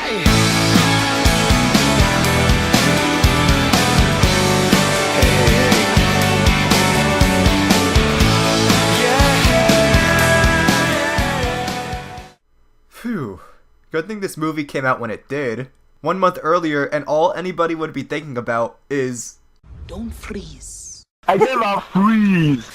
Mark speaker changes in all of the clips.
Speaker 1: Phew. Good thing this movie came out when it did. 1 month earlier, and all anybody would be thinking about is...
Speaker 2: Don't freeze.
Speaker 3: I never freeze!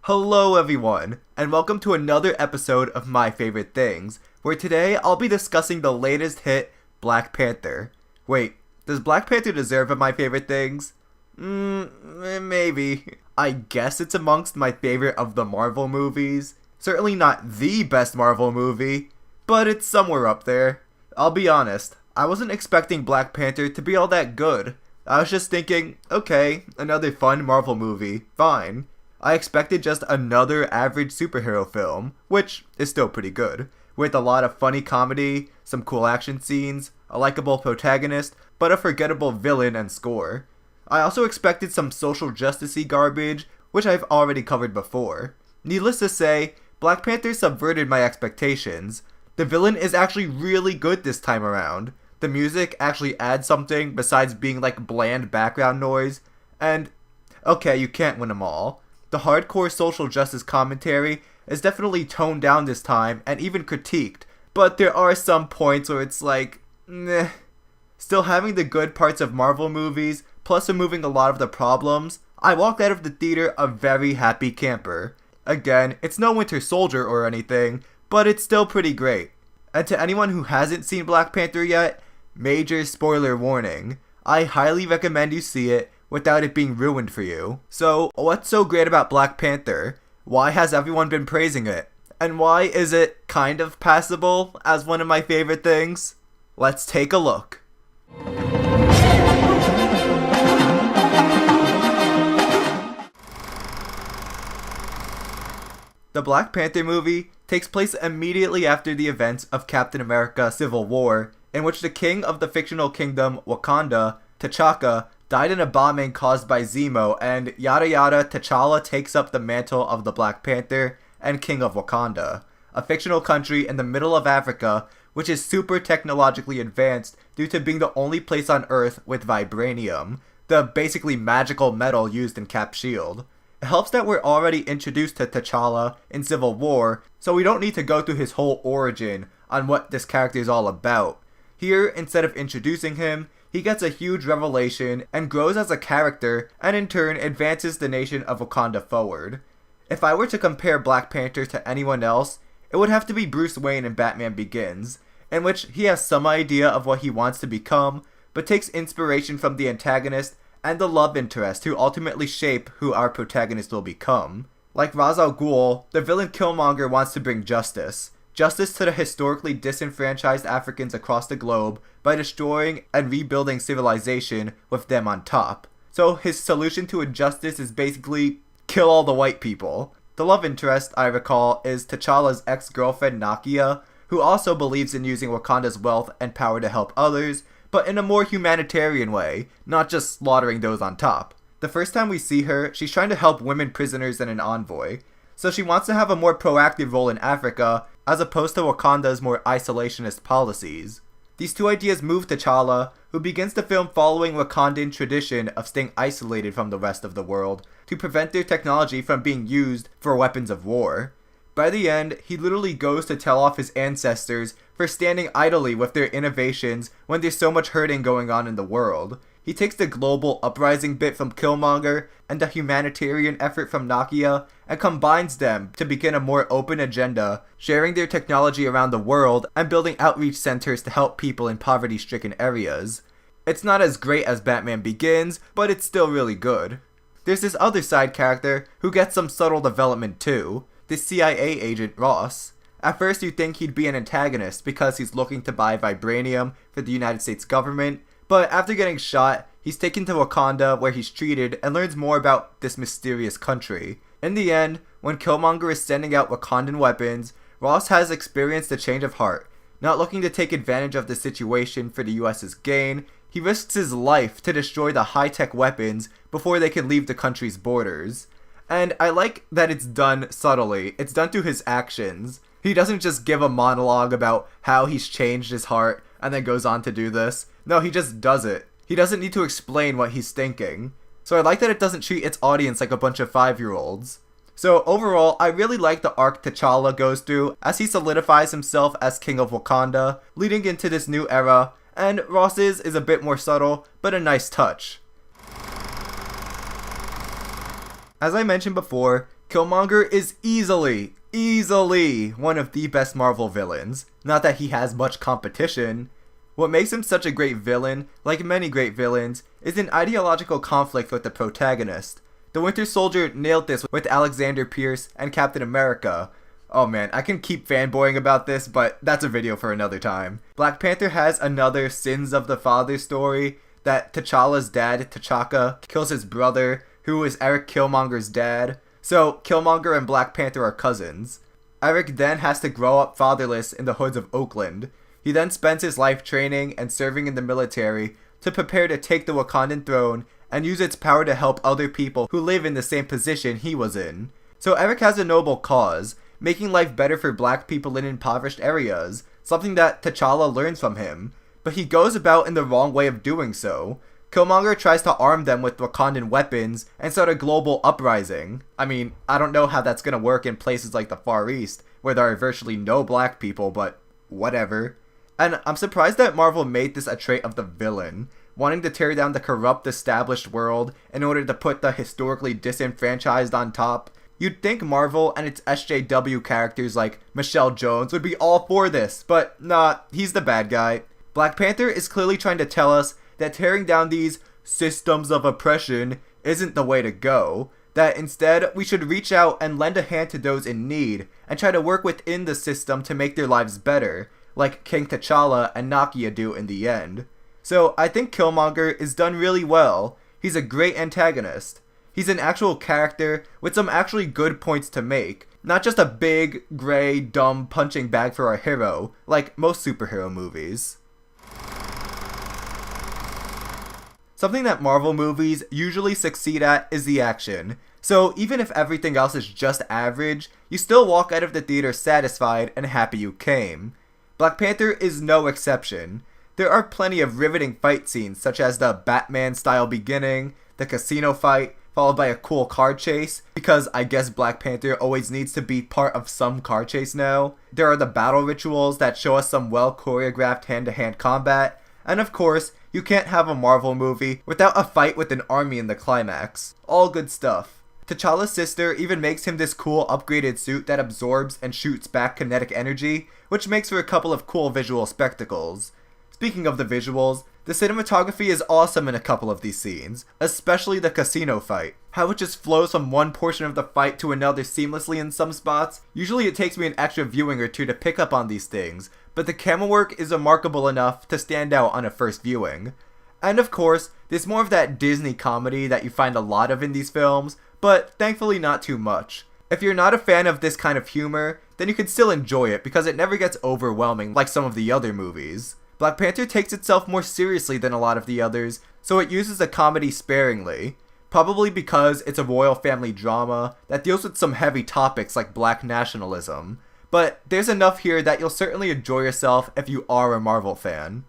Speaker 1: Hello everyone, and welcome to another episode of My Favorite Things, where today I'll be discussing the latest hit, Black Panther. Wait, does Black Panther deserve a My Favorite Things? Maybe. I guess it's amongst my favorite of the Marvel movies. Certainly not the best Marvel movie, but it's somewhere up there. I'll be honest, I wasn't expecting Black Panther to be all that good. I was just thinking, okay, another fun Marvel movie, fine. I expected just another average superhero film, which is still pretty good, with a lot of funny comedy, some cool action scenes, a likable protagonist, but a forgettable villain and score. I also expected some social justice-y garbage, which I've already covered before. Needless to say, Black Panther subverted my expectations. The villain is actually really good this time around. The music actually adds something besides being like bland background noise, and okay, you can't win them all. The hardcore social justice commentary is definitely toned down this time and even critiqued, but there are some points where it's like, meh. Still having the good parts of Marvel movies, plus removing a lot of the problems, I walked out of the theater a very happy camper. Again, it's no Winter Soldier or anything, but it's still pretty great. And to anyone who hasn't seen Black Panther yet, major spoiler warning. I highly recommend you see it without it being ruined for you. So, what's so great about Black Panther? Why has everyone been praising it? And why is it kind of passable as one of my favorite things? Let's take a look. The Black Panther movie takes place immediately after the events of Captain America Civil War, in which the king of the fictional kingdom Wakanda, T'Chaka, died in a bombing caused by Zemo, and yada yada, T'Challa takes up the mantle of the Black Panther and King of Wakanda, a fictional country in the middle of Africa, which is super technologically advanced due to being the only place on Earth with vibranium, the basically magical metal used in Cap's shield. It helps that we're already introduced to T'Challa in Civil War, so we don't need to go through his whole origin on what this character is all about. Here, instead of introducing him, he gets a huge revelation and grows as a character, and in turn advances the nation of Wakanda forward. If I were to compare Black Panther to anyone else, it would have to be Bruce Wayne in Batman Begins, in which he has some idea of what he wants to become, but takes inspiration from the antagonist and the love interest who ultimately shape who our protagonist will become. Like Ra's al Ghul, the villain Killmonger wants to bring justice. Justice to the historically disenfranchised Africans across the globe by destroying and rebuilding civilization with them on top. So his solution to injustice is basically kill all the white people. The love interest, I recall, is T'Challa's ex-girlfriend Nakia, who also believes in using Wakanda's wealth and power to help others, but in a more humanitarian way, not just slaughtering those on top. The first time we see her, she's trying to help women prisoners and an envoy, so she wants to have a more proactive role in Africa, as opposed to Wakanda's more isolationist policies. These two ideas move T'Challa, who begins the film following Wakandan tradition of staying isolated from the rest of the world, to prevent their technology from being used for weapons of war. By the end, he literally goes to tell off his ancestors for standing idly with their innovations when there's so much hurting going on in the world. He takes the global uprising bit from Killmonger and the humanitarian effort from Nakia and combines them to begin a more open agenda, sharing their technology around the world and building outreach centers to help people in poverty-stricken areas. It's not as great as Batman Begins, but it's still really good. There's this other side character who gets some subtle development too, the CIA agent Ross. At first you think he'd be an antagonist because he's looking to buy vibranium for the United States government, but after getting shot, he's taken to Wakanda where he's treated and learns more about this mysterious country. In the end, when Killmonger is sending out Wakandan weapons, Ross has experienced a change of heart. Not looking to take advantage of the situation for the US's gain, he risks his life to destroy the high-tech weapons before they can leave the country's borders. And I like that it's done subtly. It's done through his actions. He doesn't just give a monologue about how he's changed his heart and then goes on to do this. No, he just does it. He doesn't need to explain what he's thinking. So I like that it doesn't treat its audience like a bunch of 5-year-olds. So overall, I really like the arc T'Challa goes through as he solidifies himself as King of Wakanda, leading into this new era, and Ross's is a bit more subtle, but a nice touch. As I mentioned before, Killmonger is easily one of the best Marvel villains. Not that he has much competition. What makes him such a great villain, like many great villains, is an ideological conflict with the protagonist. The Winter Soldier nailed this with Alexander Pierce and Captain America. Oh man, I can keep fanboying about this, but that's a video for another time. Black Panther has another Sins of the Father story, that T'Challa's dad, T'Chaka, kills his brother, who is Eric Killmonger's dad. So Killmonger and Black Panther are cousins. Eric then has to grow up fatherless in the hoods of Oakland. He then spends his life training and serving in the military to prepare to take the Wakandan throne and use its power to help other people who live in the same position he was in. So Eric has a noble cause, making life better for black people in impoverished areas, something that T'Challa learns from him, but he goes about in the wrong way of doing so. Killmonger tries to arm them with Wakandan weapons and start a global uprising. I mean, I don't know how that's gonna work in places like the Far East, where there are virtually no black people, but whatever. And I'm surprised that Marvel made this a trait of the villain, wanting to tear down the corrupt established world in order to put the historically disenfranchised on top. You'd think Marvel and its SJW characters like Michelle Jones would be all for this, but nah, he's the bad guy. Black Panther is clearly trying to tell us that tearing down these systems of oppression isn't the way to go, that instead we should reach out and lend a hand to those in need and try to work within the system to make their lives better, like King T'Challa and Nakia do in the end. So I think Killmonger is done really well. He's a great antagonist. He's an actual character with some actually good points to make, not just a big, gray, dumb punching bag for our hero, like most superhero movies. Something that Marvel movies usually succeed at is the action. So even if everything else is just average, you still walk out of the theater satisfied and happy you came. Black Panther is no exception. There are plenty of riveting fight scenes, such as the Batman-style beginning, the casino fight, followed by a cool car chase, because I guess Black Panther always needs to be part of some car chase now. There are the battle rituals that show us some well-choreographed hand-to-hand combat, and of course, you can't have a Marvel movie without a fight with an army in the climax. All good stuff. T'Challa's sister even makes him this cool upgraded suit that absorbs and shoots back kinetic energy, which makes for a couple of cool visual spectacles. Speaking of the visuals, the cinematography is awesome in a couple of these scenes, especially the casino fight. How it just flows from one portion of the fight to another seamlessly in some spots. Usually it takes me an extra viewing or two to pick up on these things, but the camera work is remarkable enough to stand out on a first viewing. And of course, there's more of that Disney comedy that you find a lot of in these films, but thankfully not too much. If you're not a fan of this kind of humor, then you can still enjoy it because it never gets overwhelming like some of the other movies. Black Panther takes itself more seriously than a lot of the others, so it uses the comedy sparingly. Probably because it's a royal family drama that deals with some heavy topics like black nationalism. But there's enough here that you'll certainly enjoy yourself if you are a Marvel fan.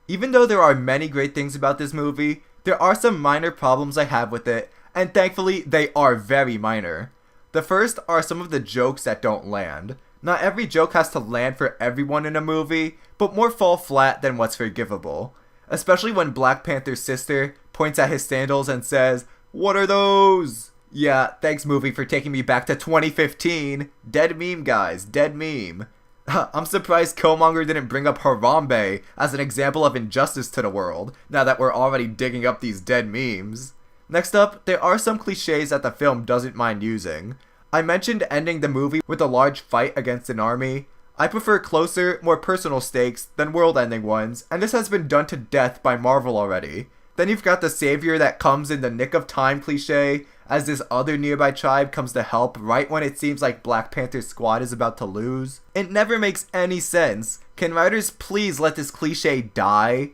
Speaker 1: Even though there are many great things about this movie, there are some minor problems I have with it, and thankfully they are very minor. The first are some of the jokes that don't land. Not every joke has to land for everyone in a movie, but more fall flat than what's forgivable. Especially when Black Panther's sister points at his sandals and says, "What are those?" Yeah, thanks movie for taking me back to 2015. Dead meme, guys, dead meme. I'm surprised Killmonger didn't bring up Harambe as an example of injustice to the world, now that we're already digging up these dead memes. Next up, there are some cliches that the film doesn't mind using. I mentioned ending the movie with a large fight against an army. I prefer closer, more personal stakes than world-ending ones, and this has been done to death by Marvel already. Then you've got the savior that comes in the nick of time cliche, as this other nearby tribe comes to help right when it seems like Black Panther's squad is about to lose. It never makes any sense. Can writers please let this cliche die?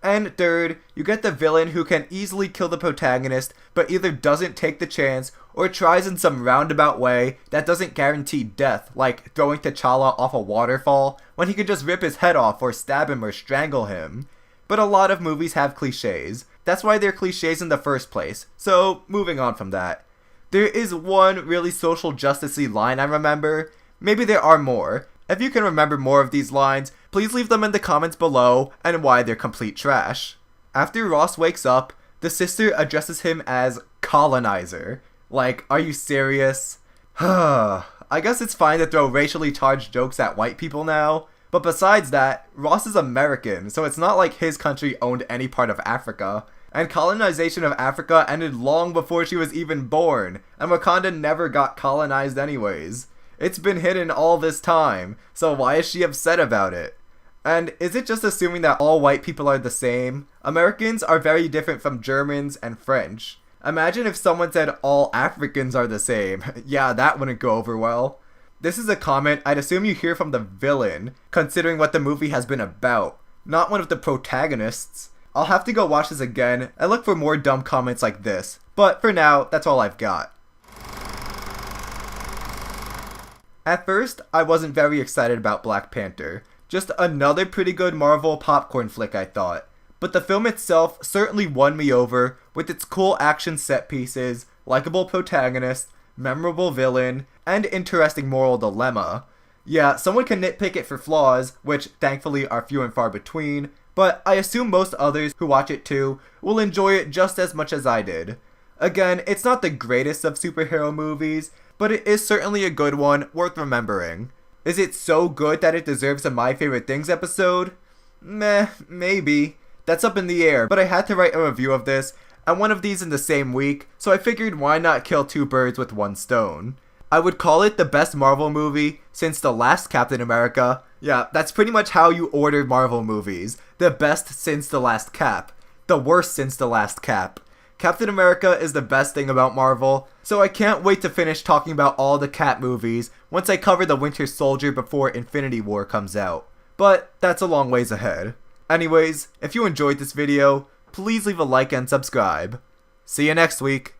Speaker 1: And third, you get the villain who can easily kill the protagonist, but either doesn't take the chance or tries in some roundabout way that doesn't guarantee death, like throwing T'Challa off a waterfall when he could just rip his head off or stab him or strangle him. But a lot of movies have cliches. That's why they're cliches in the first place. So, moving on from that. There is one really social justice-y line I remember. Maybe there are more. If you can remember more of these lines, please leave them in the comments below and why they're complete trash. After Ross wakes up, the sister addresses him as colonizer. Like, are you serious? I guess it's fine to throw racially charged jokes at white people now. But besides that, Ross is American, so it's not like his country owned any part of Africa. And colonization of Africa ended long before she was even born, and Wakanda never got colonized anyways. It's been hidden all this time, so why is she upset about it? And is it just assuming that all white people are the same? Americans are very different from Germans and French. Imagine if someone said all Africans are the same. Yeah, that wouldn't go over well. This is a comment I'd assume you hear from the villain, considering what the movie has been about, not one of the protagonists. I'll have to go watch this again and look for more dumb comments like this, but for now, that's all I've got. At first, I wasn't very excited about Black Panther. Just another pretty good Marvel popcorn flick, I thought. But the film itself certainly won me over with its cool action set pieces, likable protagonist, memorable villain, and interesting moral dilemma. Yeah, someone can nitpick it for flaws, which thankfully are few and far between, but I assume most others who watch it too will enjoy it just as much as I did. Again, it's not the greatest of superhero movies, but it is certainly a good one worth remembering. Is it so good that it deserves a My Favorite Things episode? Meh, maybe. That's up in the air, but I had to write a review of this, and one of these in the same week, so I figured why not kill two birds with one stone. I would call it the best Marvel movie since the last Captain America. Yeah, that's pretty much how you order Marvel movies. The best since the last Cap. The worst since the last Cap. Captain America is the best thing about Marvel, so I can't wait to finish talking about all the Cap movies once I cover the Winter Soldier before Infinity War comes out. But that's a long ways ahead. Anyways, if you enjoyed this video, please leave a like and subscribe. See you next week.